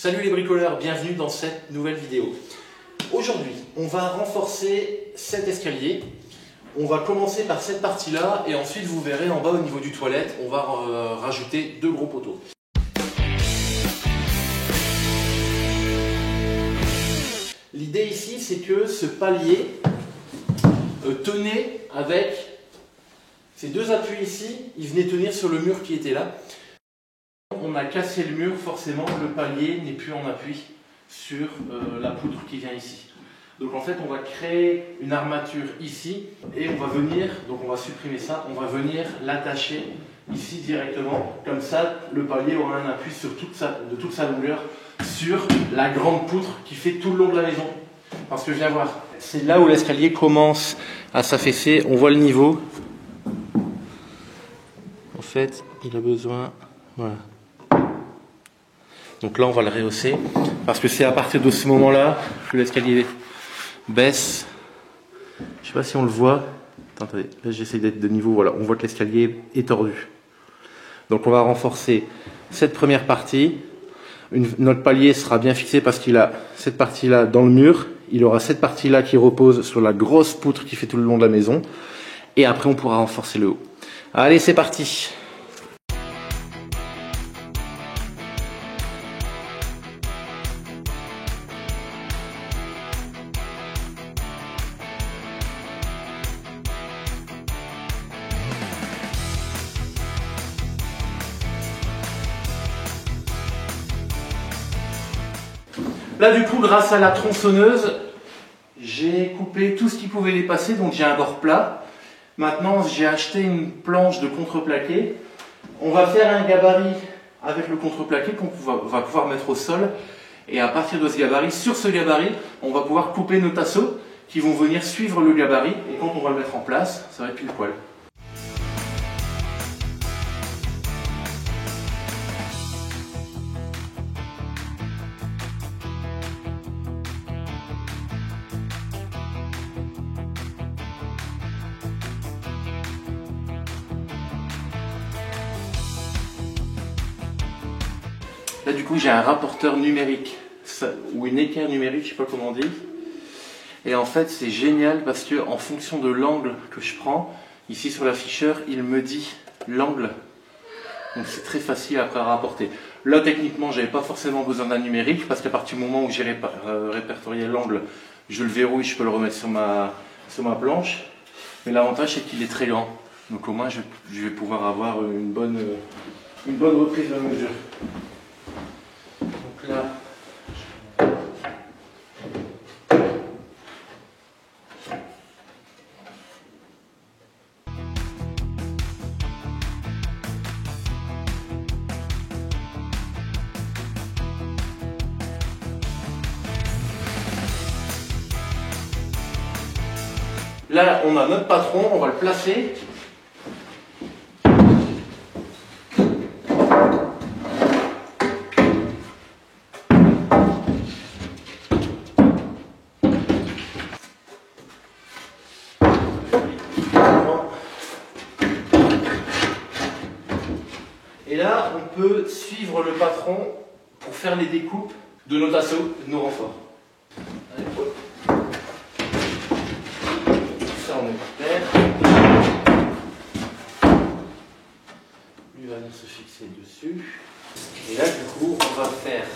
Salut les bricoleurs, bienvenue dans cette nouvelle vidéo. Aujourd'hui, on va renforcer cet escalier. On va commencer par cette partie-là et ensuite vous verrez en bas au niveau du toilette, on va rajouter deux gros poteaux. L'idée ici, c'est que ce palier tenait avec ces deux appuis ici, il venait tenir sur le mur qui était là. On a cassé le mur, forcément le palier n'est plus en appui sur la poutre qui vient ici. Donc en fait on va créer une armature ici et on va venir, donc on va supprimer ça, on va venir l'attacher ici directement. Comme ça le palier aura un appui sur de toute sa longueur sur la grande poutre qui fait tout le long de la maison. Parce que viens voir, c'est là où l'escalier commence à s'affaisser, on voit le niveau. En fait il a besoin, voilà. Donc là on va le rehausser parce que c'est à partir de ce moment là que l'escalier baisse. Je sais pas si on le voit. Attendez, là j'essaie d'être de niveau, voilà, on voit que l'escalier est tordu. Donc on va renforcer cette première partie. Notre palier sera bien fixé parce qu'il a cette partie là dans le mur. Il aura cette partie là qui repose sur la grosse poutre qui fait tout le long de la maison. Et après on pourra renforcer le haut. Allez, c'est parti. Là du coup, grâce à la tronçonneuse, j'ai coupé tout ce qui pouvait dépasser, donc j'ai un bord plat. Maintenant j'ai acheté une planche de contreplaqué. On va faire un gabarit avec le contreplaqué qu'on va pouvoir mettre au sol. Et à partir de ce gabarit, sur ce gabarit, on va pouvoir couper nos tasseaux qui vont venir suivre le gabarit. Et quand on va le mettre en place, ça va être pile poil. Là du coup j'ai un rapporteur numérique ou une équerre numérique, je sais pas comment on dit. Et en fait c'est génial parce que en fonction de l'angle que je prends, ici sur l'afficheur il me dit l'angle. Donc c'est très facile après à rapporter. Là techniquement j'avais pas forcément besoin d'un numérique parce qu'à partir du moment où j'ai répertorié l'angle, je le verrouille, je peux le remettre sur ma planche. Mais l'avantage c'est qu'il est très grand. Donc au moins je vais pouvoir avoir une bonne reprise de mesure. Donc là, on a notre patron, on va le placer. Et là, on peut suivre le patron pour faire les découpes de nos tasseaux, de nos renforts. Allez, ça, on est par terre. Lui va venir se fixer dessus. Et là, du coup, on va faire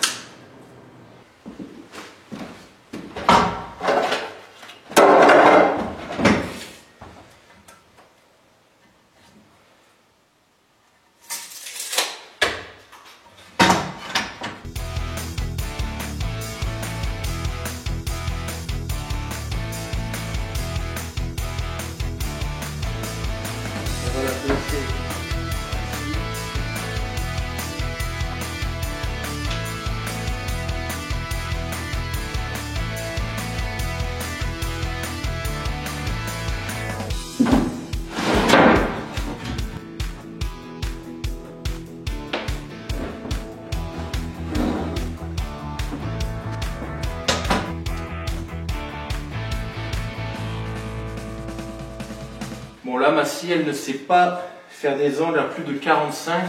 Bon là ma scie elle ne sait pas faire des angles à plus de 45,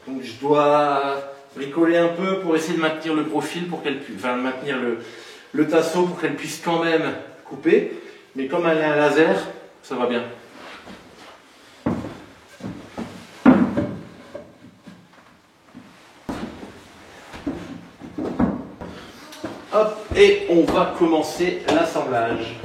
donc je dois bricoler un peu pour essayer de maintenir le profil, pour qu'elle puisse, enfin, maintenir le tasseau pour qu'elle puisse quand même couper. Mais comme elle est un laser, ça va bien. Hop, et on va commencer l'assemblage.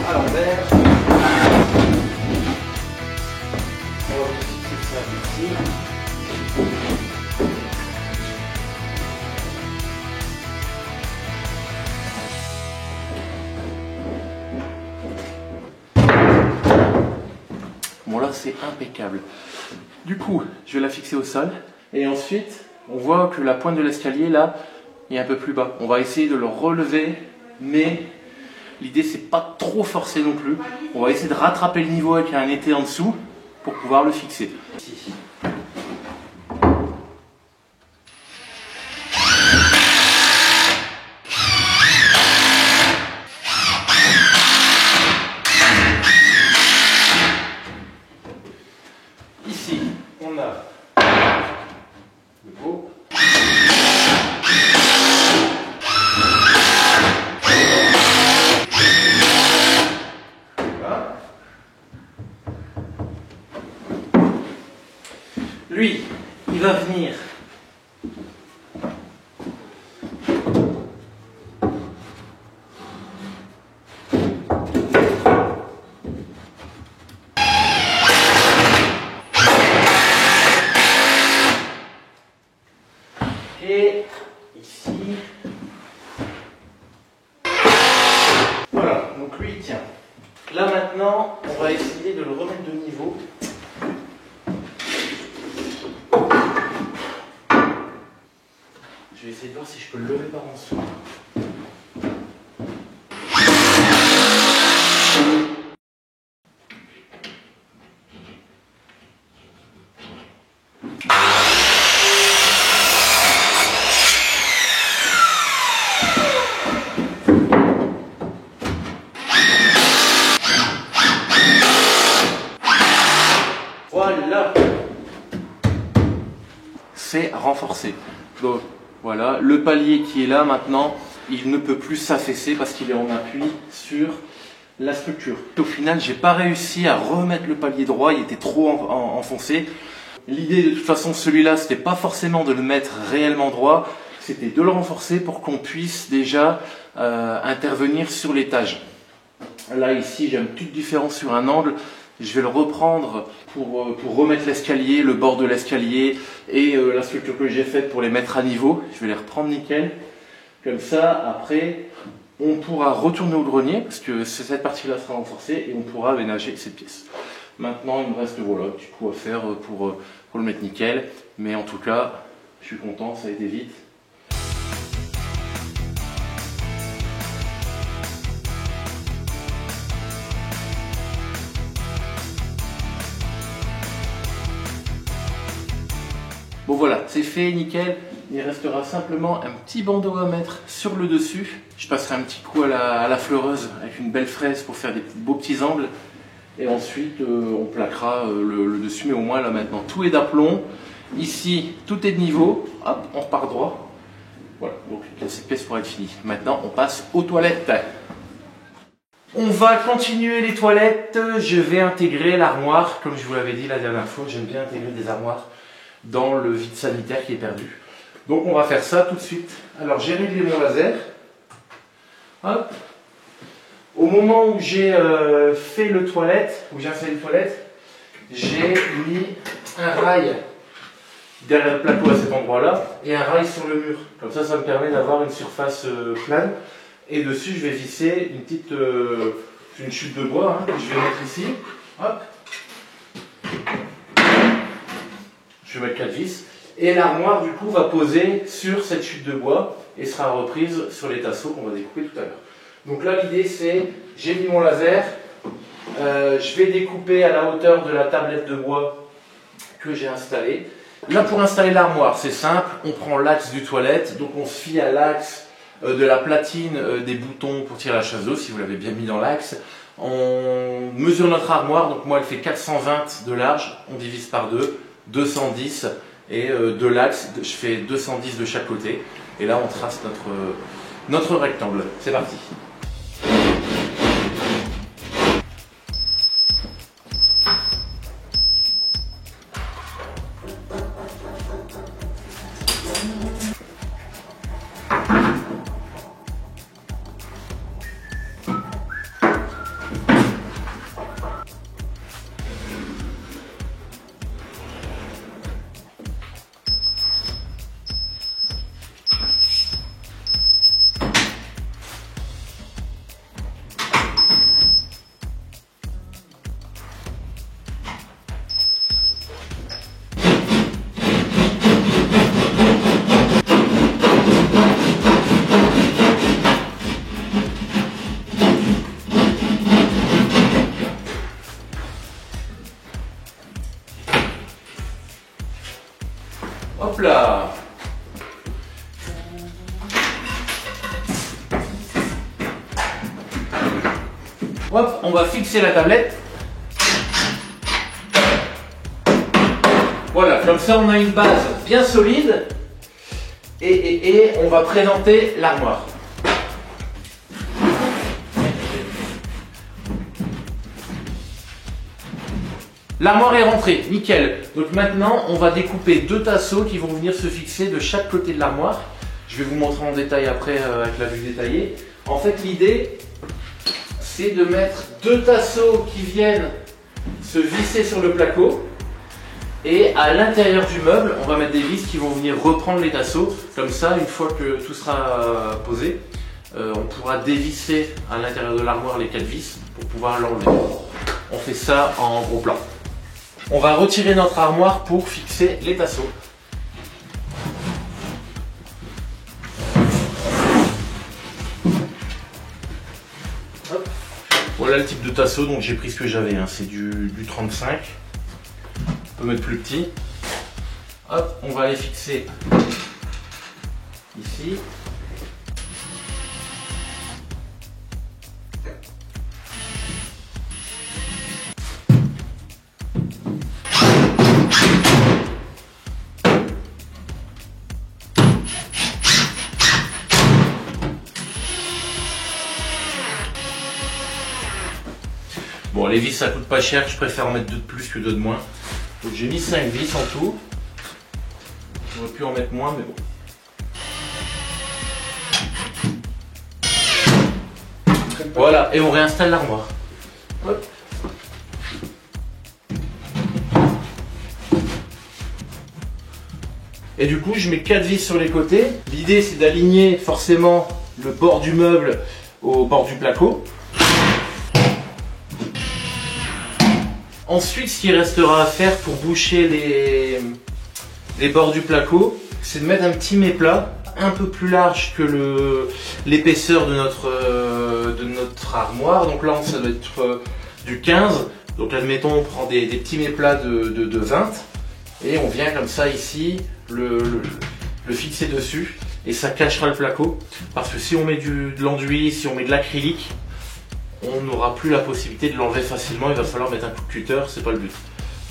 À l'envers. On va fixer ça ici. Bon là c'est impeccable. Du coup, je vais la fixer au sol. Et ensuite, on voit que la pointe de l'escalier là est un peu plus bas. On va essayer de le relever, mais l'idée c'est pas trop forcer non plus. On va essayer de rattraper le niveau avec un étai en dessous pour pouvoir le fixer. Ici. Ici, on a le pot. Voilà. Lui, il va venir et ici. Voilà, donc lui il tient. Là maintenant, on va essayer de le remettre de niveau. Je vais essayer de voir si je peux le lever par en dessous. Voilà. C'est renforcé. Donc voilà, le palier qui est là maintenant, il ne peut plus s'affaisser parce qu'il est en appui sur la structure. Au final, j'ai pas réussi à remettre le palier droit, il était trop enfoncé. L'idée de toute façon, celui-là, c'était pas forcément de le mettre réellement droit, c'était de le renforcer pour qu'on puisse déjà intervenir sur l'étage. Là, ici, j'ai une petite différence sur un angle. Je vais le reprendre pour remettre l'escalier, le bord de l'escalier et la structure que j'ai faite pour les mettre à niveau. Je vais les reprendre nickel. Comme ça, après, on pourra retourner au grenier parce que cette partie-là sera renforcée et on pourra aménager cette pièce. Maintenant, il me reste voilà, du coup à faire pour le mettre nickel. Mais en tout cas, je suis content, ça a été vite. Bon voilà, c'est fait, nickel. Il restera simplement un petit bandeau à mettre sur le dessus. Je passerai un petit coup à la fleureuse avec une belle fraise pour faire des beaux petits angles. Et ensuite, on plaquera le dessus. Mais au moins, là maintenant, tout est d'aplomb. Ici, tout est de niveau. Hop, on repart droit. Voilà, donc cette pièce pourra être finie. Maintenant, on passe aux toilettes. On va continuer les toilettes. Je vais intégrer l'armoire. Comme je vous l'avais dit la dernière fois, j'aime bien intégrer des armoires dans le vide sanitaire qui est perdu. Donc on va faire ça tout de suite. Alors j'ai réglé mon laser. Hop. Au moment où j'ai fait le toilette, où j'ai installé les toilettes, j'ai mis un rail derrière le plateau à cet endroit-là et un rail sur le mur. Comme ça, ça me permet d'avoir une surface plane. Et dessus, je vais visser une petite une chute de bois que je vais mettre ici. Hop. Je vais mettre 4 vis. Et l'armoire, du coup, va poser sur cette chute de bois et sera reprise sur les tasseaux qu'on va découper tout à l'heure. Donc là, l'idée, c'est, j'ai mis mon laser, je vais découper à la hauteur de la tablette de bois que j'ai installée. Là, pour installer l'armoire, c'est simple. On prend l'axe du toilette, donc on se fie à l'axe de la platine des boutons pour tirer la chasse d'eau, si vous l'avez bien mis dans l'axe. On mesure notre armoire, donc moi elle fait 420 de large, on divise par 2, 210, et de l'axe, je fais 210 de chaque côté. Et là, on trace notre rectangle. C'est parti. Hop là! Hop, on va fixer la tablette. Voilà, comme ça on a une base bien solide et on va présenter l'armoire. L'armoire est rentrée, nickel. Donc maintenant, on va découper 2 tasseaux qui vont venir se fixer de chaque côté de l'armoire. Je vais vous montrer en détail après avec la vue détaillée. En fait, l'idée, c'est de mettre 2 tasseaux qui viennent se visser sur le placo. Et à l'intérieur du meuble, on va mettre des vis qui vont venir reprendre les tasseaux. Comme ça, une fois que tout sera posé, on pourra dévisser à l'intérieur de l'armoire les 4 vis pour pouvoir l'enlever. On fait ça en gros plan. On va retirer notre armoire pour fixer les tasseaux. Hop. Voilà le type de tasseau, donc j'ai pris ce que j'avais, hein. C'est du 35. On peut mettre plus petit. Hop, on va les fixer ici. Bon, les vis ça coûte pas cher, je préfère en mettre 2 de plus que 2 de moins. Donc j'ai mis 5 vis en tout. J'aurais pu en mettre moins, mais bon. Voilà, et on réinstalle l'armoire. Hop. Et du coup, je mets 4 vis sur les côtés. L'idée, c'est d'aligner forcément le bord du meuble au bord du placo. Ensuite, ce qui restera à faire pour boucher les bords du placo, c'est de mettre un petit méplat un peu plus large que l'épaisseur de notre armoire. Donc là, ça doit être du 15. Donc admettons, on prend des petits méplats de 20 et on vient comme ça ici le fixer dessus et ça cachera le placo. Parce que si on met de l'enduit, si on met de l'acrylique, on n'aura plus la possibilité de l'enlever facilement, il va falloir mettre un coup de cutter, c'est pas le but.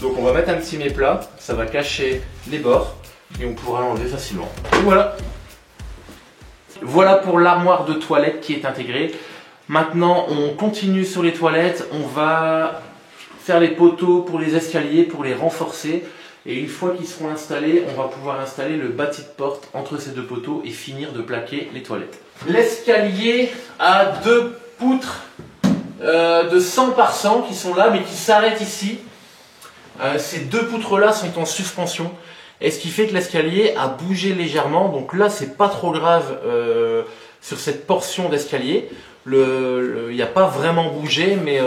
Donc on va mettre un petit méplat, ça va cacher les bords et on pourra l'enlever facilement. Et voilà. Voilà pour l'armoire de toilette qui est intégrée. Maintenant on continue sur les toilettes, on va faire les poteaux pour les escaliers, pour les renforcer. Et une fois qu'ils seront installés, on va pouvoir installer le bâti de porte entre ces 2 poteaux et finir de plaquer les toilettes. L'escalier a 2 poutres de 100 par 100 qui sont là mais qui s'arrêtent ici. Ces 2 poutres là sont en suspension et ce qui fait que l'escalier a bougé légèrement, donc là c'est pas trop grave sur cette portion d'escalier. Il n'y a pas vraiment bougé, mais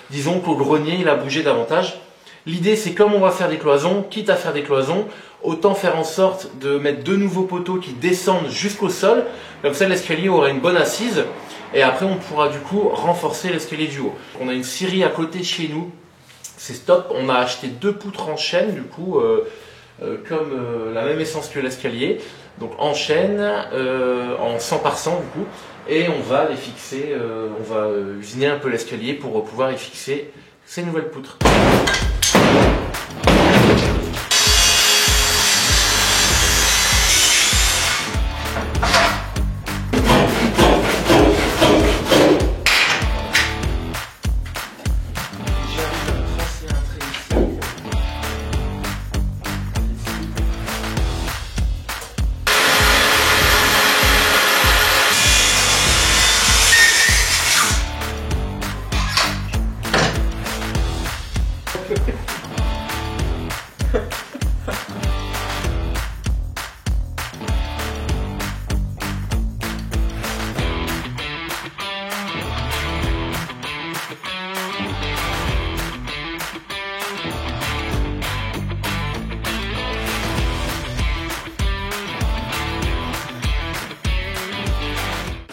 disons qu'au grenier il a bougé davantage. L'idée c'est comme on va faire des cloisons, quitte à faire des cloisons, autant faire en sorte de mettre 2 nouveaux poteaux qui descendent jusqu'au sol, comme ça l'escalier aura une bonne assise. Et après, on pourra du coup renforcer l'escalier du haut. On a une scierie à côté de chez nous. C'est top. On a acheté 2 poutres en chaîne. Du coup, comme la même essence que l'escalier. Donc en chaîne, en 100 par 100 du coup. Et on va les fixer, on va usiner un peu l'escalier pour pouvoir y fixer ces nouvelles poutres.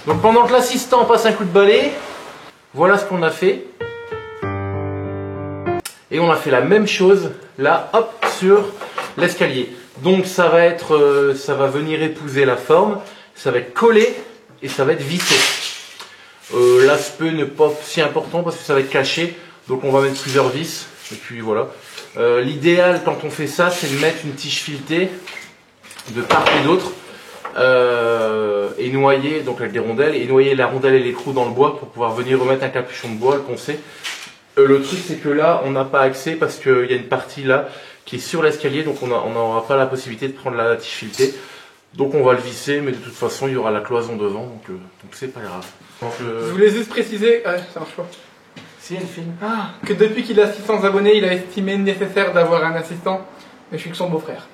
Donc pendant que l'assistant passe un coup de balai, voilà ce qu'on a fait. Et on a fait la même chose là, hop, sur l'escalier. Donc ça va venir épouser la forme, ça va être collé et ça va être vissé. L'aspect n'est pas si important parce que ça va être caché, donc on va mettre plusieurs vis. Et puis voilà. L'idéal quand on fait ça, c'est de mettre une tige filetée de part et d'autre. Et noyer donc avec des rondelles et noyer la rondelle et l'écrou dans le bois pour pouvoir venir remettre un capuchon de bois, le poncer. Le truc c'est que là on n'a pas accès parce qu'il y a une partie là qui est sur l'escalier, donc on n'aura pas la possibilité de prendre la tige filetée, donc on va le visser, mais de toute façon il y aura la cloison devant, donc c'est pas grave. Donc, je voulais juste préciser, ça marche pas. Si elle filme. Que depuis qu'il a 600 abonnés, il a estimé nécessaire d'avoir un assistant, mais je suis que son beau-frère.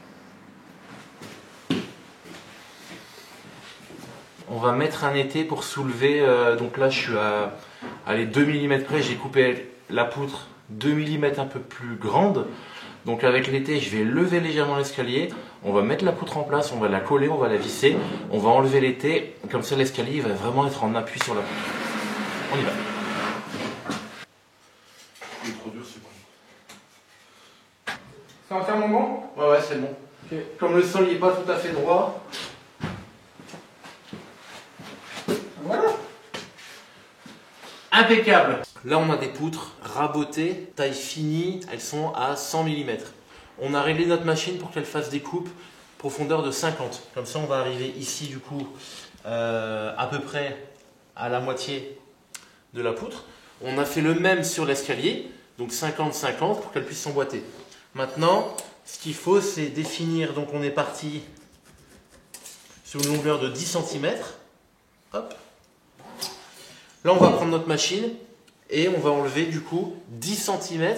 On va mettre un étai pour soulever, donc là je suis à 2 mm près, j'ai coupé la poutre 2 mm un peu plus grande. Donc avec l'étai je vais lever légèrement l'escalier, on va mettre la poutre en place, on va la coller, on va la visser, on va enlever l'étai, comme ça l'escalier va vraiment être en appui sur la poutre. On y va. C'est trop dur, c'est bon. C'est entièrement bon? Ouais c'est bon. Okay. Comme le sol n'est pas tout à fait droit. Voilà. Impeccable. Là on a des poutres rabotées, taille finie, elles sont à 100 mm. On a réglé notre machine pour qu'elle fasse des coupes profondeur de 50. Comme ça on va arriver ici du coup à peu près à la moitié de la poutre. On a fait le même sur l'escalier, donc 50-50 pour qu'elle puisse s'emboîter. Maintenant ce qu'il faut c'est définir, donc on est parti sur une longueur de 10 cm. Hop. Là, on va prendre notre machine et on va enlever du coup 10 cm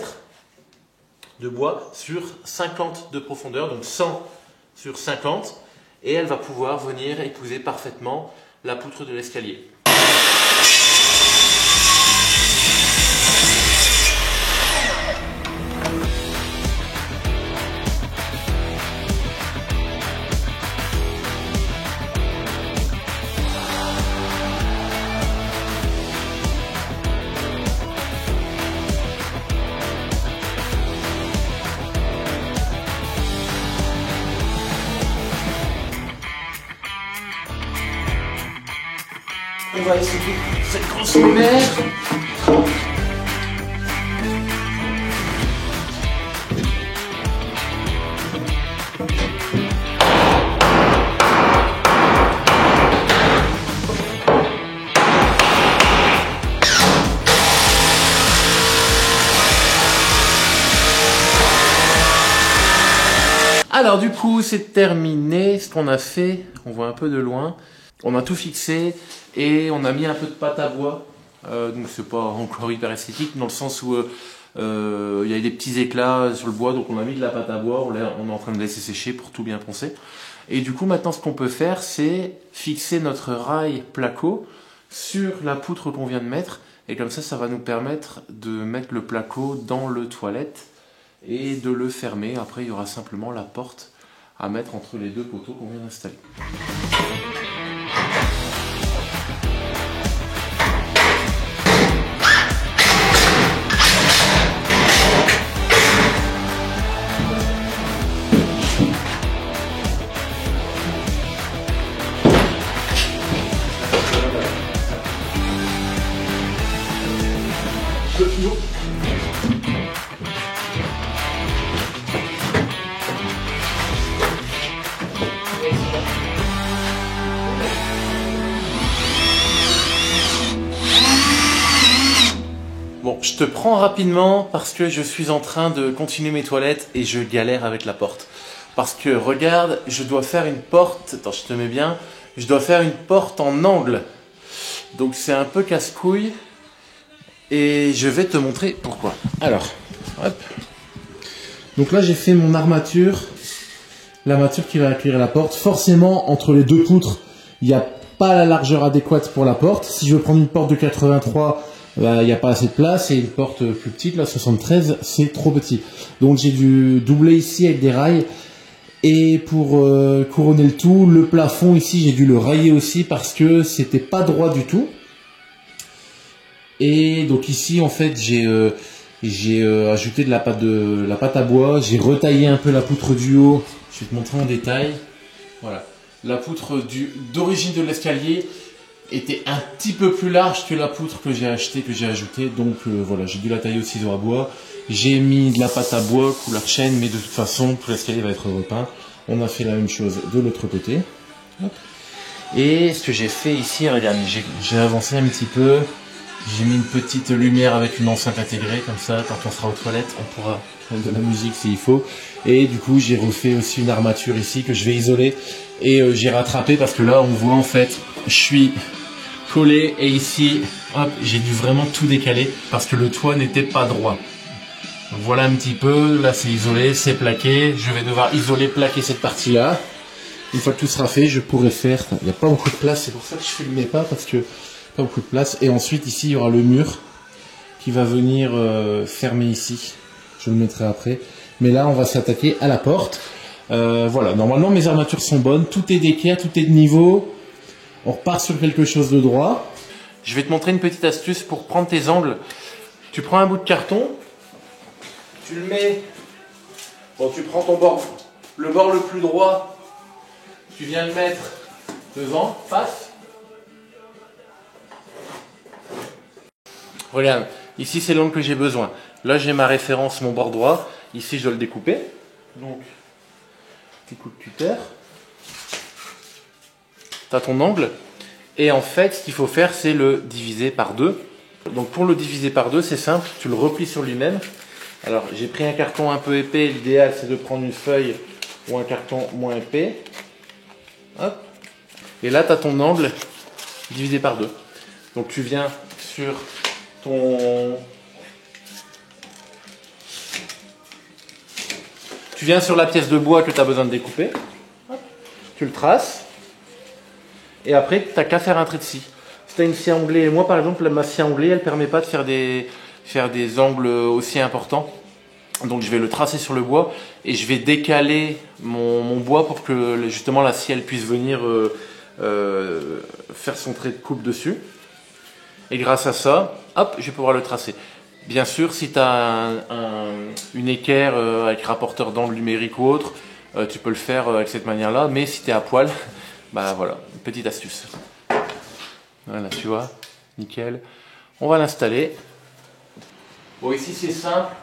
de bois sur 50 de profondeur, donc 100 sur 50, et elle va pouvoir venir épouser parfaitement la poutre de l'escalier. On va essayer cette grosse lumière. Alors du coup c'est terminé, ce qu'on a fait, on voit un peu de loin, on a tout fixé et on a mis un peu de pâte à bois, donc c'est pas encore hyper esthétique dans le sens où il y a des petits éclats sur le bois, donc on a mis de la pâte à bois, on est en train de laisser sécher pour tout bien poncer. Et du coup maintenant ce qu'on peut faire c'est fixer notre rail placo sur la poutre qu'on vient de mettre, et comme ça va nous permettre de mettre le placo dans le toilette et de le fermer. Après il y aura simplement la porte à mettre entre les deux poteaux qu'on vient d'installer. Bon, je te prends rapidement parce que je suis en train de continuer mes toilettes et je galère avec la porte. Parce que regarde, je dois faire une porte, attends je te mets bien, je dois faire une porte en angle. Donc c'est un peu casse-couille et je vais te montrer pourquoi. Alors, hop. Donc là j'ai fait mon armature, l'armature qui va accueillir la porte. Forcément entre les deux poutres, il n'y a pas la largeur adéquate pour la porte. Si je veux prendre une porte de 83, il n'y a pas assez de place, et une porte plus petite, la 73, c'est trop petit. Donc j'ai dû doubler ici avec des rails. Et pour couronner le tout, le plafond ici, j'ai dû le railler aussi parce que c'était pas droit du tout. Et donc ici, en fait, j'ai ajouté de la pâte à bois. J'ai retaillé un peu la poutre du haut. Je vais te montrer en détail. Voilà, la poutre d'origine de l'escalier était un petit peu plus large que la poutre que j'ai achetée, que j'ai ajoutée. Donc voilà, j'ai dû la tailler au ciseau à bois. J'ai mis de la pâte à bois, couleur chêne, mais de toute façon, tout l'escalier va être repeint. On a fait la même chose de l'autre côté. Hop. Et ce que j'ai fait ici, regarde, j'ai avancé un petit peu. J'ai mis une petite lumière avec une enceinte intégrée, comme ça, quand on sera aux toilettes, on pourra faire de la musique s'il faut. Et du coup, j'ai refait aussi une armature ici que je vais isoler. Et j'ai rattrapé parce que là, on voit en fait, je suis collé et ici, hop, j'ai dû vraiment tout décaler parce que le toit n'était pas droit. Donc voilà un petit peu, là c'est isolé, c'est plaqué. Je vais devoir isoler, plaquer cette partie-là. Une fois que tout sera fait, je pourrai faire... Il n'y a pas beaucoup de place, c'est pour ça que je ne filmais pas parce que pas beaucoup de place. Et ensuite ici, il y aura le mur qui va venir fermer ici. Je le mettrai après. Mais là, on va s'attaquer à la porte. Voilà, normalement mes armatures sont bonnes, tout est d'équerre, tout est de niveau. On repart sur quelque chose de droit. Je vais te montrer une petite astuce pour prendre tes angles. Tu prends un bout de carton, tu le mets, bon tu prends ton bord, le bord le plus droit, tu viens le mettre devant, face. Regarde, ici c'est l'angle que j'ai besoin. Là j'ai ma référence, mon bord droit. Ici je dois le découper. Donc, petit coup de cutter. Tu as ton angle. Et en fait, ce qu'il faut faire, c'est le diviser par deux. Donc pour le diviser par deux, c'est simple. Tu le replies sur lui-même. Alors j'ai pris un carton un peu épais. L'idéal, c'est de prendre une feuille ou un carton moins épais. Hop. Et là, tu as ton angle divisé par deux. Donc tu viens sur ton... Tu viens sur la pièce de bois que tu as besoin de découper. Hop. Tu le traces. Et après, tu n'as qu'à faire un trait de scie. Si tu as une scie à onglet, moi par exemple, ma scie à onglet, elle ne permet pas de faire des angles aussi importants. Donc je vais le tracer sur le bois et je vais décaler mon bois pour que justement la scie elle puisse venir faire son trait de coupe dessus. Et grâce à ça, hop, je vais pouvoir le tracer. Bien sûr, si tu as une équerre avec rapporteur d'angle numérique ou autre, tu peux le faire avec cette manière-là. Mais si tu es à poil, bah voilà, une petite astuce. Voilà, tu vois, nickel. On va l'installer. Bon, ici c'est simple.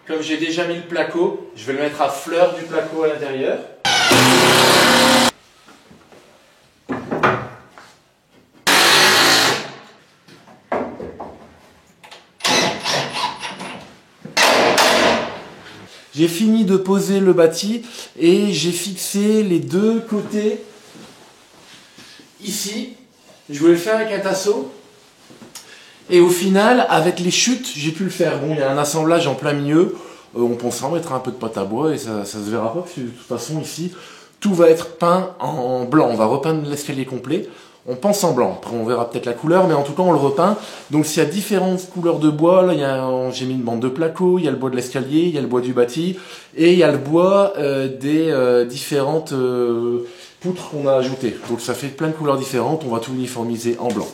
Comme j'ai déjà mis le placo, je vais le mettre à fleur du placo à l'intérieur. J'ai fini de poser le bâti et j'ai fixé les deux côtés ici. Je voulais le faire avec un tasseau. Et au final, avec les chutes, j'ai pu le faire. Bon, il y a un assemblage en plein milieu. On pensera mettre un peu de pâte à bois et ça se verra pas. Parce que de toute façon, ici, tout va être peint en blanc. On va repeindre l'escalier complet. On pense en blanc. Après, on verra peut-être la couleur, mais en tout cas, on le repeint. Donc, s'il y a différentes couleurs de bois, là, j'ai mis une bande de placo, il y a le bois de l'escalier, il y a le bois du bâti, et il y a le bois des différentes poutres qu'on a ajoutées. Donc, ça fait plein de couleurs différentes. On va tout uniformiser en blanc.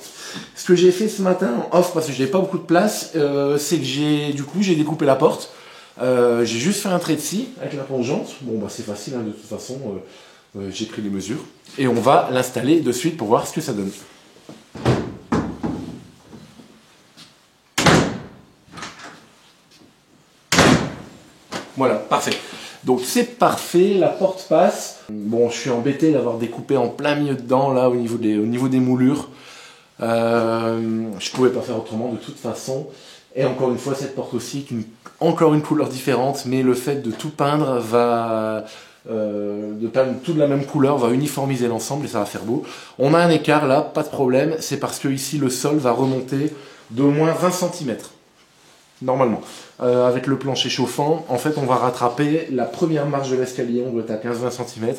Ce que j'ai fait ce matin en off, parce que j'avais pas beaucoup de place, c'est que j'ai découpé la porte. J'ai juste fait un trait de scie avec la tangente. Bon, bah c'est facile, hein, de toute façon. J'ai pris les mesures. Et on va l'installer de suite pour voir ce que ça donne. Voilà, parfait. Donc c'est parfait, la porte passe. Bon, je suis embêté d'avoir découpé en plein milieu dedans, là, au niveau des moulures. Je pouvais pas faire autrement de toute façon. Et encore une fois, cette porte aussi, encore une couleur différente, mais le fait de tout peindre va... de peindre tout de la même couleur va uniformiser l'ensemble et ça va faire beau. On a un écart là, pas de problème, c'est parce que ici le sol va remonter d'au moins 20 cm. Normalement. Avec le plancher chauffant, en fait on va rattraper la première marche de l'escalier, on doit être à 15-20 cm,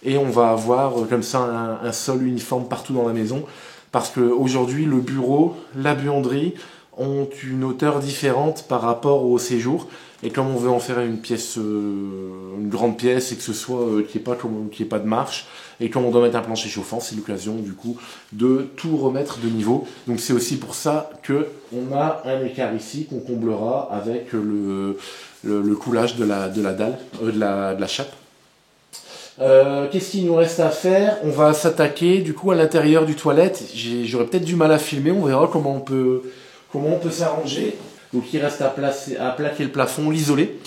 et on va avoir comme ça un sol uniforme partout dans la maison, parce qu'aujourd'hui le bureau, la buanderie ont une hauteur différente par rapport au séjour, et comme on veut en faire une pièce, une grande pièce, et que ce soit qu'il n'y ait pas de marche, et comme on doit mettre un plancher chauffant, c'est l'occasion du coup de tout remettre de niveau. Donc c'est aussi pour ça que on a un écart ici qu'on comblera avec le coulage de la dalle, de la chape. Qu'est-ce qu'il nous reste à faire? On va s'attaquer du coup à l'intérieur du toilette. J'aurais peut-être du mal à filmer, on verra comment on peut s'arranger. Donc il reste à plaquer le plafond, l'isoler.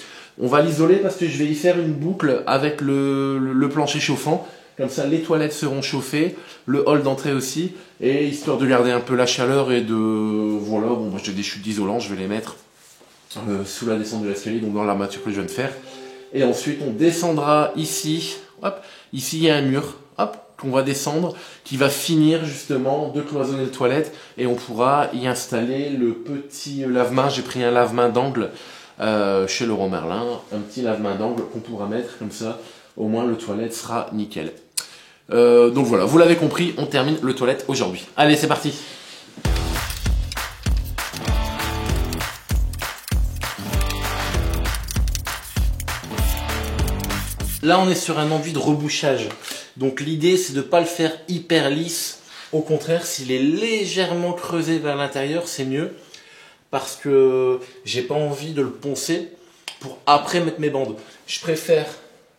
On va l'isoler parce que je vais y faire une boucle avec le plancher chauffant. Comme ça, les toilettes seront chauffées, le hall d'entrée aussi, et histoire de garder un peu la chaleur et de... Voilà, bon, moi j'ai des chutes d'isolant, je vais les mettre sous la descente de l'escalier, donc dans l'armature que je viens de faire. Et ensuite, on descendra ici. Hop, ici il y a un mur, hop, qu'on va descendre, qui va finir justement de cloisonner les toilettes, et on pourra y installer le petit lave-main. J'ai pris un lave-main d'angle chez Leroy Merlin, un petit lave-main d'angle qu'on pourra mettre comme ça. Au moins le toilette sera nickel. Donc voilà, vous l'avez compris, on termine le toilette aujourd'hui. Allez, c'est parti! Là, on est sur un enduit de rebouchage. Donc l'idée, c'est de ne pas le faire hyper lisse. Au contraire, s'il est légèrement creusé vers l'intérieur, c'est mieux. Parce que j'ai pas envie de le poncer pour après mettre mes bandes. Je préfère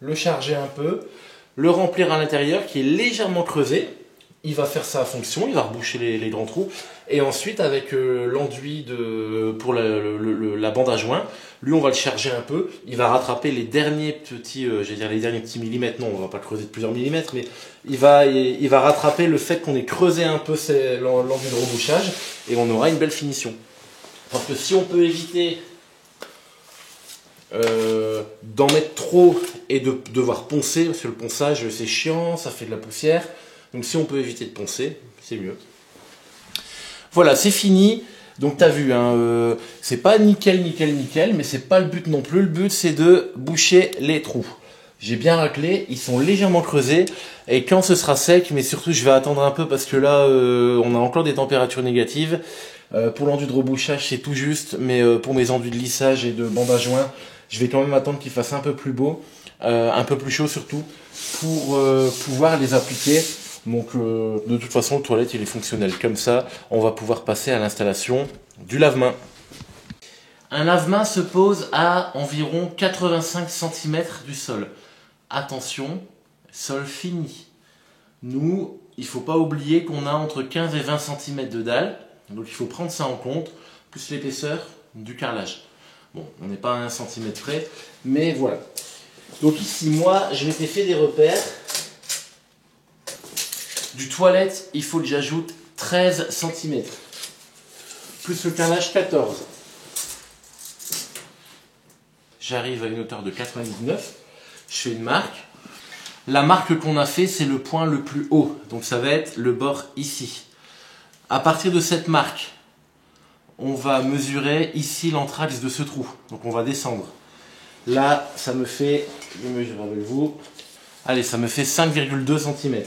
le charger un peu, le remplir à l'intérieur qui est légèrement creusé. Il va faire sa fonction, il va reboucher les grands trous. Et ensuite, avec l'enduit pour la bande à joint, lui, on va le charger un peu. Il va rattraper les derniers petits, les derniers petits millimètres. Non, on va pas le creuser de plusieurs millimètres, mais il va rattraper le fait qu'on ait creusé un peu l'enduit de rebouchage et on aura une belle finition. Parce que si on peut éviter d'en mettre trop et de devoir poncer, parce que le ponçage c'est chiant, ça fait de la poussière, donc si on peut éviter de poncer, c'est mieux. Voilà, c'est fini. Donc tu as vu, hein, c'est pas nickel, mais c'est pas le but non plus. Le but c'est de boucher les trous. J'ai bien raclé, ils sont légèrement creusés, et quand ce sera sec, mais surtout je vais attendre un peu parce que là on a encore des températures négatives. Pour l'enduit de rebouchage c'est tout juste, mais pour mes enduits de lissage et de bande à joint, je vais quand même attendre qu'il fasse un peu plus beau, un peu plus chaud surtout, pour pouvoir les appliquer. Donc de toute façon le toilette il est fonctionnel. Comme ça on va pouvoir passer à l'installation du lave-main. Un lave-main se pose à environ 85 cm du sol. Attention, sol fini. Nous, il ne faut pas oublier qu'on a entre 15 et 20 cm de dalle. Donc il faut prendre ça en compte, plus l'épaisseur du carrelage. Bon, on n'est pas à 1 cm près, mais voilà. Donc ici, moi, je m'étais fait des repères. Du toilette, il faut que j'ajoute 13 cm. Plus le carrelage, 14. J'arrive à une hauteur de 99. Je fais une marque. La marque qu'on a fait, c'est le point le plus haut. Donc ça va être le bord ici. À partir de cette marque, on va mesurer ici l'entraxe de ce trou. Donc on va descendre. Là, ça me fait, je mesure avec vous. Allez, ça me fait 5,2 cm.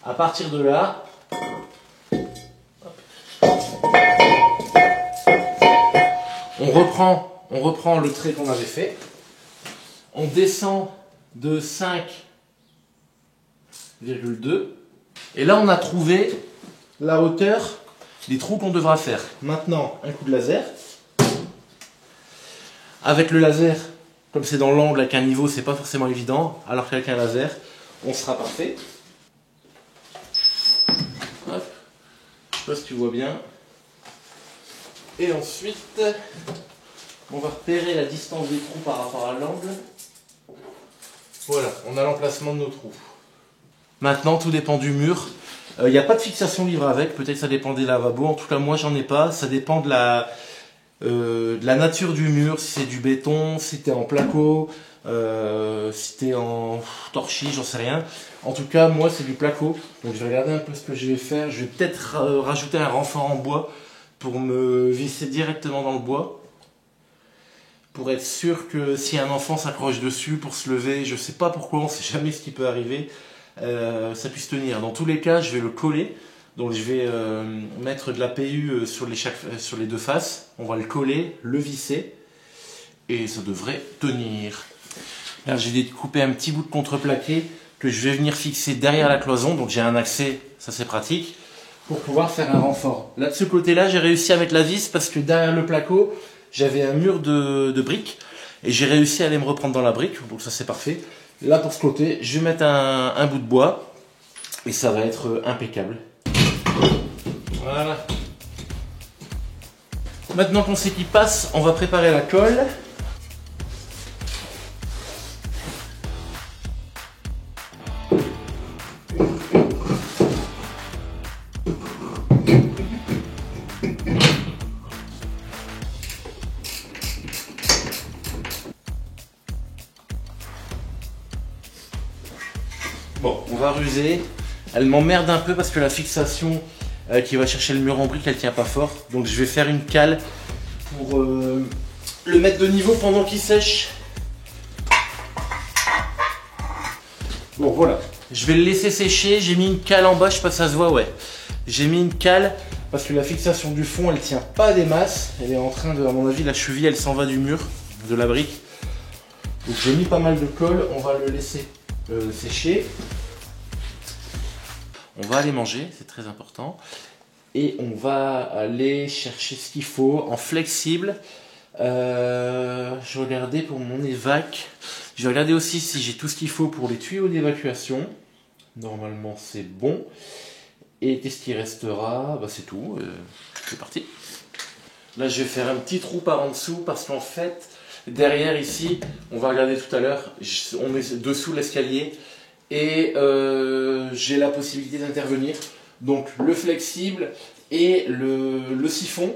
À partir de là, on reprend le trait qu'on avait fait. On descend de 5,2. Et là, on a trouvé la hauteur des trous qu'on devra faire. Maintenant, un coup de laser. Avec le laser, comme c'est dans l'angle avec un niveau, c'est pas forcément évident. Alors qu'avec un laser, on sera parfait. Hop. Je sais pas si tu vois bien. Et ensuite, on va repérer la distance des trous par rapport à l'angle. Voilà, on a l'emplacement de nos trous. Maintenant, tout dépend du mur Il n'y a pas de fixation livre avec, peut-être ça dépend des lavabos. En tout cas, moi, j'en ai pas. Ça dépend de la nature du mur, si c'est du béton, si t'es en placo, si t'es en torchis, j'en sais rien. En tout cas, moi, c'est du placo. Donc, je vais regarder un peu ce que je vais faire. Je vais peut-être rajouter un renfort en bois pour me visser directement dans le bois. Pour être sûr que si un enfant s'accroche dessus pour se lever, je sais pas pourquoi, on sait jamais ce qui peut arriver, ça puisse tenir. Dans tous les cas, je vais le coller. Donc je vais mettre de la PU sur les deux faces. On va le coller, le visser et ça devrait tenir. Là, j'ai découpé un petit bout de contreplaqué que je vais venir fixer derrière la cloison. Donc j'ai un accès, ça c'est pratique, pour pouvoir faire un renfort. Là de ce côté-là, j'ai réussi à mettre la vis parce que derrière le placo, j'avais un mur de briques et j'ai réussi à aller me reprendre dans la brique. Donc ça c'est parfait. Là pour ce côté, je vais mettre un bout de bois et ça va être impeccable. Voilà. Maintenant qu'on sait qu'il passe, on va préparer la colle. Bon, on va ruser. Elle m'emmerde un peu parce que la fixation qui va chercher le mur en brique, elle tient pas fort. Donc je vais faire une cale pour le mettre de niveau pendant qu'il sèche. Bon voilà, je vais le laisser sécher. J'ai mis une cale en bas, je sais pas si ça se voit, ouais. J'ai mis une cale parce que la fixation du fond, elle tient pas des masses. Elle est en train de, à mon avis, la cheville, elle s'en va du mur, de la brique. Donc j'ai mis pas mal de colle, on va le laisser sécher. On va aller manger, c'est très important. Et on va aller chercher ce qu'il faut en flexible. Je regardais pour mon évac. Je vais regarder aussi si j'ai tout ce qu'il faut pour les tuyaux d'évacuation. Normalement, c'est bon. Et qu'est-ce qui restera? Bah, c'est tout. C'est parti. Là, je vais faire un petit trou par en dessous parce qu'en fait, derrière ici, on va regarder tout à l'heure, on est dessous l'escalier. Et j'ai la possibilité d'intervenir. Donc le flexible et le siphon,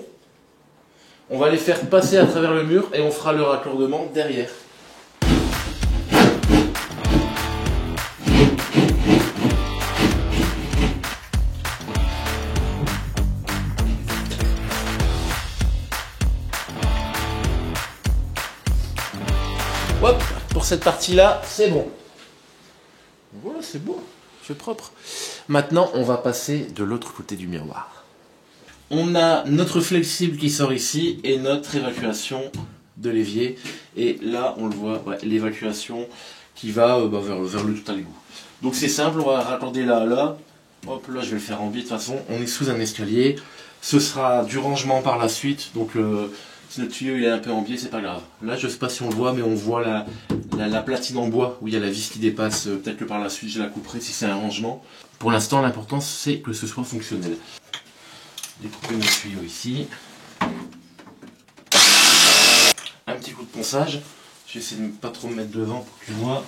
on va les faire passer à travers le mur et on fera le raccordement derrière. Hop, pour cette partie-là, c'est bon. Voilà, c'est beau, c'est propre. Maintenant, on va passer de l'autre côté du miroir. On a notre flexible qui sort ici et notre évacuation de l'évier. Et là, on le voit, ouais, l'évacuation qui va vers le tout à l'égout. Donc c'est simple, on va raccorder là. Hop, là, je vais le faire en biais. De toute façon, on est sous un escalier. Ce sera du rangement par la suite. Donc si le tuyau il est un peu en biais, c'est pas grave. Là, je sais pas si on le voit, mais on voit la platine en bois où il y a la vis qui dépasse. Peut-être que par la suite, je la couperai si c'est un rangement. Pour l'instant, l'important, c'est que ce soit fonctionnel. Découper mon tuyau ici. Un petit coup de ponçage. Je vais essayer de ne pas trop me mettre devant pour que tu vois.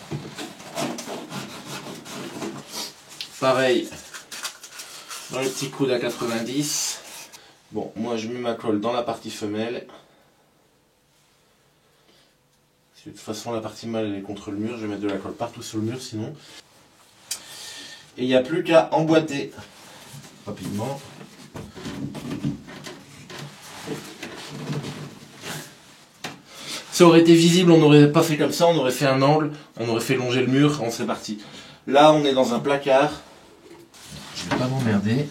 Pareil, dans le petit coude à 90. Bon, moi je mets ma colle dans la partie femelle. De toute façon, la partie mâle elle est contre le mur. Je vais mettre de la colle partout sur le mur sinon. Et il n'y a plus qu'à emboîter rapidement. Ça aurait été visible, on n'aurait pas fait comme ça, on aurait fait un angle, on aurait fait longer le mur, on serait parti. Là, on est dans un placard. Je ne vais pas m'emmerder.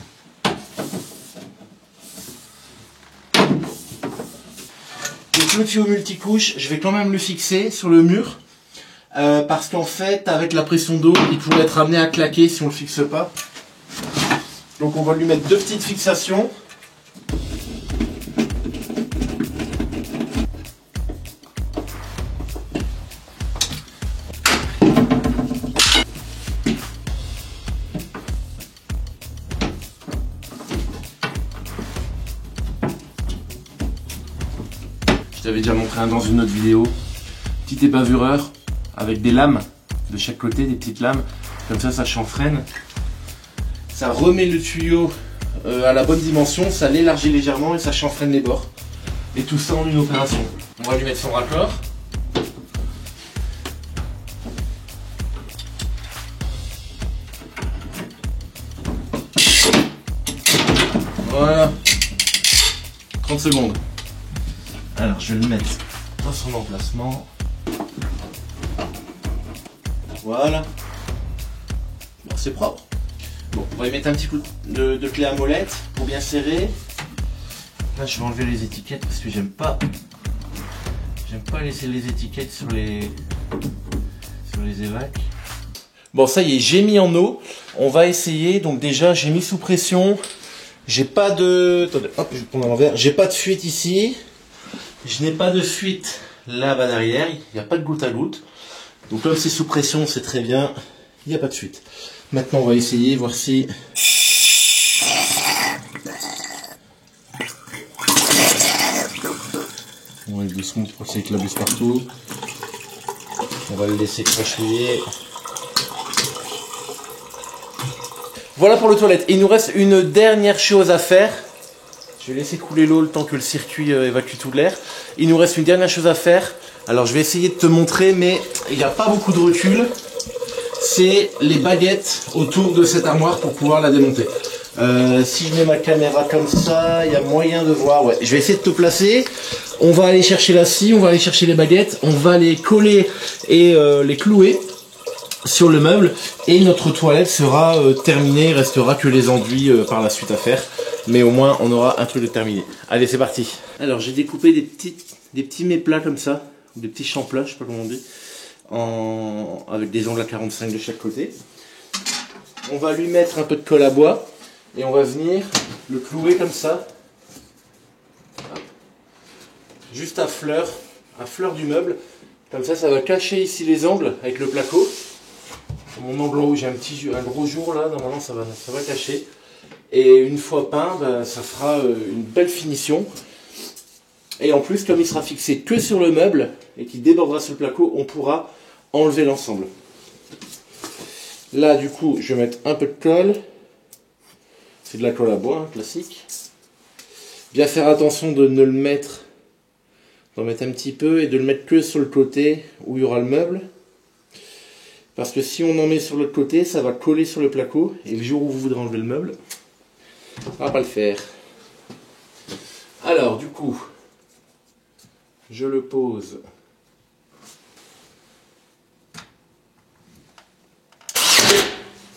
Donc le tuyau multicouche, je vais quand même le fixer sur le mur. Parce qu'en fait, avec la pression d'eau, il pourrait être amené à claquer si on ne le fixe pas. Donc on va lui mettre deux petites fixations. Je t'avais déjà montré un dans une autre vidéo. Petit épavureur avec des lames de chaque côté, des petites lames. Comme ça, ça chanfreine. Ça remet le tuyau à la bonne dimension, ça l'élargit légèrement et ça chanfreine les bords. Et tout ça en une opération. On va lui mettre son raccord. Voilà. 30 secondes. Alors je vais le mettre dans son emplacement. Voilà. Bon, c'est propre. Bon, on va y mettre un petit coup de clé à molette pour bien serrer. Là, je vais enlever les étiquettes parce que j'aime pas laisser les étiquettes sur les évacs. Bon, ça y est, j'ai mis en eau. On va essayer. Donc déjà, j'ai mis sous pression. J'ai pas de... Attendez, hop, je vais prendre à l'envers. J'ai pas de fuite ici. Je n'ai pas de fuite là-bas derrière. Il n'y a pas de goutte à goutte. Donc comme c'est sous pression, c'est très bien. Il n'y a pas de fuite. Maintenant, on va essayer, voir si... On va aller doucement pour que ça éclabousse partout. On va le laisser crachouiller. Voilà pour le toilette. Il nous reste une dernière chose à faire. Je vais laisser couler l'eau le temps que le circuit évacue tout l'air. Il nous reste une dernière chose à faire. Alors je vais essayer de te montrer, mais il n'y a pas beaucoup de recul. C'est les baguettes autour de cette armoire pour pouvoir la démonter. Si je mets ma caméra comme ça, il y a moyen de voir. Ouais, je vais essayer de te placer. On va aller chercher la scie, on va aller chercher les baguettes, on va les coller et les clouer sur le meuble. Et notre toilette sera terminée. Il restera que les enduits par la suite à faire. Mais au moins, on aura un truc de terminé. Allez, c'est parti. Alors, j'ai découpé des petits méplats comme ça, des petits champlats, je sais pas comment on dit, avec des angles à 45 de chaque côté. On va lui mettre un peu de colle à bois et on va venir le clouer comme ça, juste à fleur du meuble. Comme ça, ça va cacher ici les angles avec le placo. Mon angle en haut, j'ai un gros jour là, normalement ça va cacher. Et une fois peint, ben, ça fera une belle finition. Et en plus, comme il sera fixé que sur le meuble et qu'il débordera sur le placo, on pourra enlever l'ensemble. Là, du coup, je vais mettre un peu de colle. C'est de la colle à bois, hein, classique. Bien faire attention de ne le mettre, d'en mettre un petit peu et de le mettre que sur le côté où il y aura le meuble. Parce que si on en met sur l'autre côté, ça va coller sur le placo. Et le jour où vous voudrez enlever le meuble, on va pas le faire. Alors, du coup, je le pose.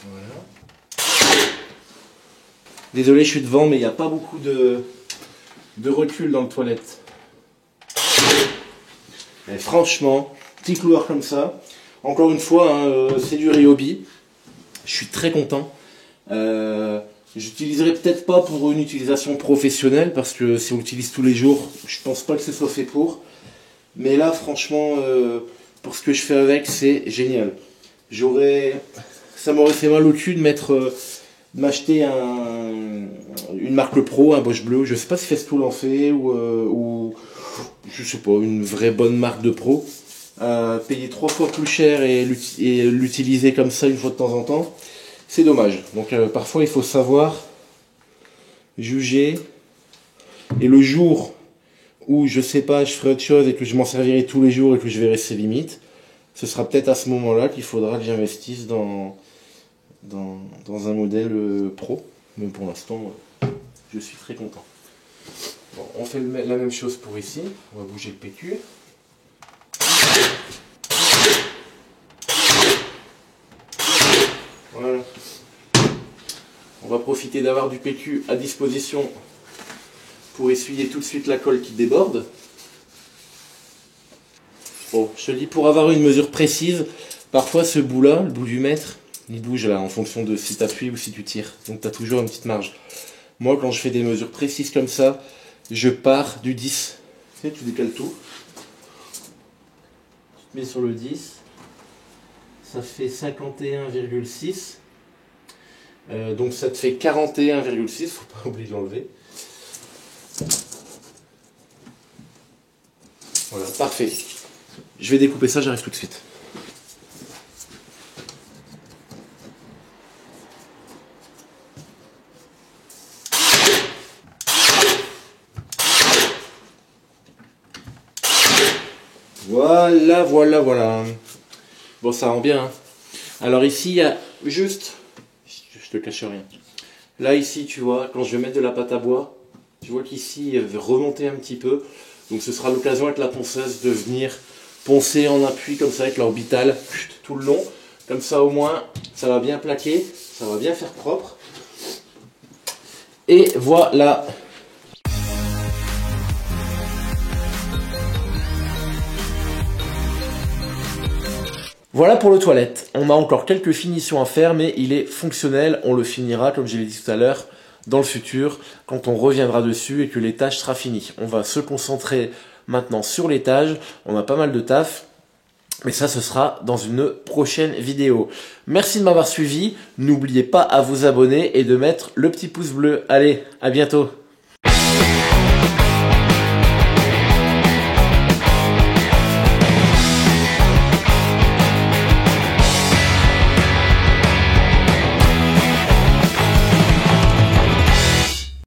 Voilà. Désolé, je suis devant, mais il n'y a pas beaucoup de recul dans le toilette. Et franchement, petit couloir comme ça. Encore une fois, hein, c'est du Ryobi. Je suis très content. J'utiliserai peut-être pas pour une utilisation professionnelle parce que si on l'utilise tous les jours, je pense pas que ce soit fait pour. Mais là, franchement, pour ce que je fais avec, c'est génial. Ça m'aurait fait mal au cul de m'acheter une marque pro, un Bosch Bleu. Je sais pas si Festool en fait ou je sais pas, une vraie bonne marque de pro. Payer 3 fois plus cher et l'utiliser comme ça une fois de temps en temps. C'est dommage. Donc parfois il faut savoir juger. Et le jour où je sais pas, je ferai autre chose et que je m'en servirai tous les jours et que je verrai ses limites, ce sera peut-être à ce moment-là qu'il faudra que j'investisse dans un modèle pro. Mais pour l'instant, je suis très content. Bon, on fait la même chose pour ici. On va bouger le PQ. Voilà. On va profiter d'avoir du PQ à disposition pour essuyer tout de suite la colle qui déborde. Bon, je te dis, pour avoir une mesure précise, parfois ce bout-là, le bout du mètre, il bouge là en fonction de si tu appuies ou si tu tires. Donc tu as toujours une petite marge. Moi, quand je fais des mesures précises comme ça, je pars du 10. Tu sais, tu décales tout. Tu te mets sur le 10. Ça fait 51,6. Donc ça te fait 41,6. Faut pas oublier de l'enlever. Voilà, parfait. Je vais découper ça, j'arrive tout de suite. Voilà, voilà, voilà. Bon, ça rend bien. Hein. Alors ici, il y a juste... Je te cache rien. Là, ici, tu vois, quand je vais mettre de la pâte à bois, tu vois qu'ici, elle va remonter un petit peu. Donc ce sera l'occasion avec la ponceuse de venir poncer en appui comme ça avec l'orbital tout le long. Comme ça, au moins, ça va bien plaquer, ça va bien faire propre. Et voilà. Voilà pour le toilette. On a encore quelques finitions à faire, mais il est fonctionnel. On le finira, comme je l'ai dit tout à l'heure, dans le futur, quand on reviendra dessus et que l'étage sera fini. On va se concentrer maintenant sur l'étage. On a pas mal de taf, mais ça, ce sera dans une prochaine vidéo. Merci de m'avoir suivi. N'oubliez pas à vous abonner et de mettre le petit pouce bleu. Allez, à bientôt.